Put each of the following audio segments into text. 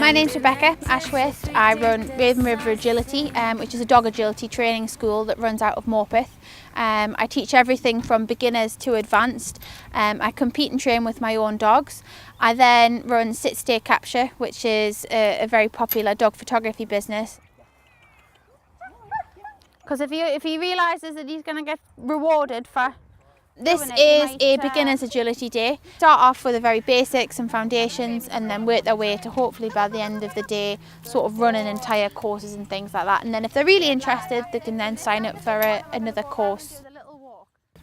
My name's Rebecca, Ashworth. I run Raven River Agility, which is a dog agility training school that runs out of Morpeth. I teach everything from beginners to advanced. I compete and train with my own dogs. I then run Sit Stay Capture, which is a very popular dog photography business. Because if he realises that he's going to get rewarded for this is a beginner's agility day. Start off with the very basics and foundations and then work their way to hopefully by the end of the day sort of running entire courses and things like that. And then if they're really interested, they can then sign up for another course.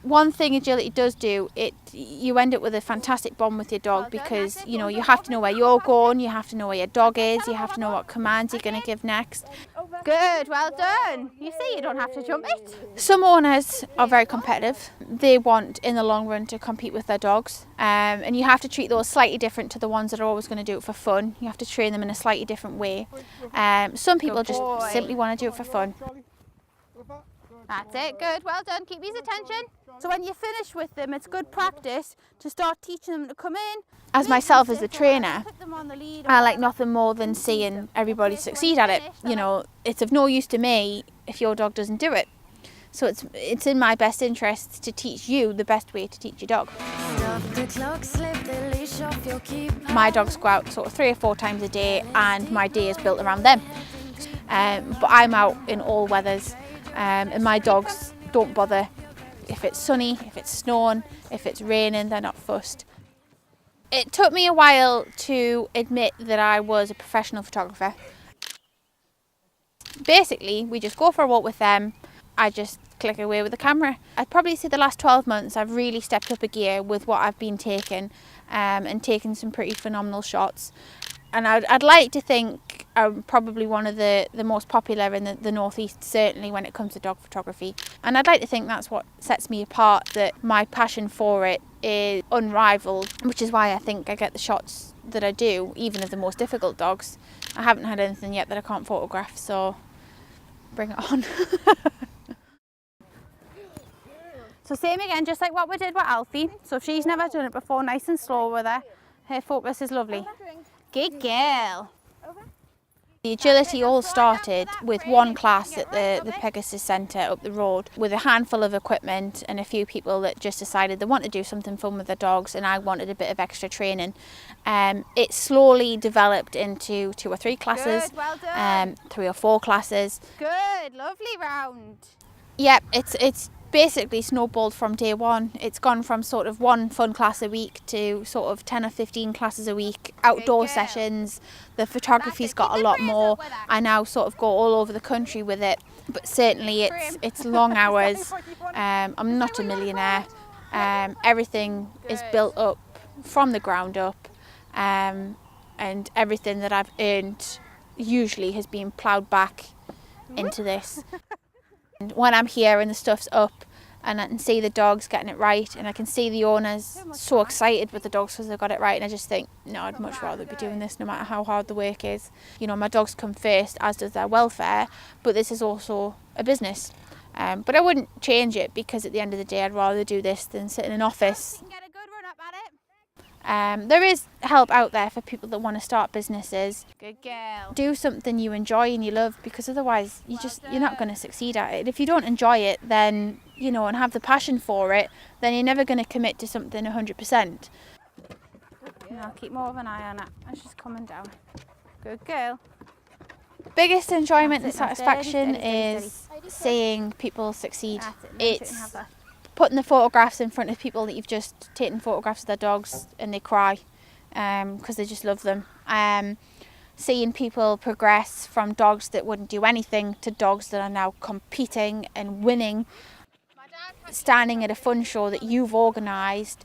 One thing agility does do, you end up with a fantastic bond with your dog because you have to know where you're going, you have to know where your dog is, you have to know what commands you're going to give next. Good, well done. You see, you don't have to jump it. Some owners are very competitive. They want in the long run to compete with their dogs, and you have to treat those slightly different to the ones that are always going to do it for fun. You have to train them in a slightly different way. Some people just simply want to do it for fun. That's it, good, well done, keep his attention. So when you finish with them, it's good practice to start teaching them to come in. As myself as the trainer, I like nothing more than seeing everybody succeed at it. It's of no use to me if your dog doesn't do it. So it's in my best interest to teach you the best way to teach your dog. My dogs go out sort of 3 or 4 times a day and my day is built around them. But I'm out in all weathers. And my dogs don't bother if it's sunny, if it's snowing, if it's raining, they're not fussed. It took me a while to admit that I was a professional photographer. Basically, we just go for a walk with them, I just click away with the camera. I'd probably say the last 12 months I've really stepped up a gear with what I've been taking and taken some pretty phenomenal shots. And I'd like to think I'm probably one of the most popular in the Northeast, certainly when it comes to dog photography. And I'd like to think that's what sets me apart, that my passion for it is unrivaled, which is why I think I get the shots that I do, even of the most difficult dogs. I haven't had anything yet that I can't photograph, so bring it on. So same again, just like what we did with Alfie. So if she's never done it before, nice and slow with her. Her focus is lovely. Good girl. The agility all started with one class at the Pegasus Centre up the road with a handful of equipment and a few people that just decided they want to do something fun with their dogs, and I wanted a bit of extra training. It slowly developed into 2 or 3 classes, Good, well done. 3 or 4 classes. Good, lovely round. Yep, it's basically snowballed from day one. It's gone from sort of 1 fun class a week to sort of 10 or 15 classes a week, outdoor sessions. The photography's got a lot more. I now sort of go all over the country with it, but certainly it's long hours. I'm not a millionaire. Everything is built up from the ground up, and everything that I've earned usually has been ploughed back into this. And when I'm here and the stuff's up and I can see the dogs getting it right and I can see the owners so excited with the dogs because they've got it right, and I just think, no, I'd much rather be doing this no matter how hard the work is. My dogs come first, as does their welfare, but this is also a business. But I wouldn't change it because at the end of the day I'd rather do this than sit in an office. There is help out there for people that want to start businesses. Good girl. Do something you enjoy and you love, because otherwise you're not going to succeed at it. If you don't enjoy it, then and have the passion for it, then you're never going to commit to something 100%. I'll keep more of an eye on it. She's coming down. Good girl. Biggest enjoyment and satisfaction is seeing people succeed. It's putting the photographs in front of people that you've just taken photographs of their dogs and they cry because they just love them. Seeing people progress from dogs that wouldn't do anything to dogs that are now competing and winning. Standing at a fun show that you've organised,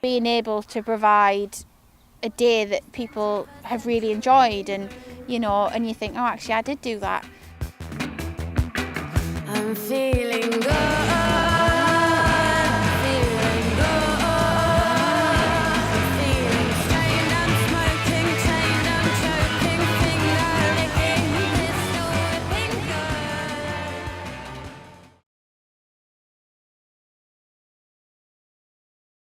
being able to provide a day that people have really enjoyed, and and you think, oh, actually I did do that. I'm feeling good.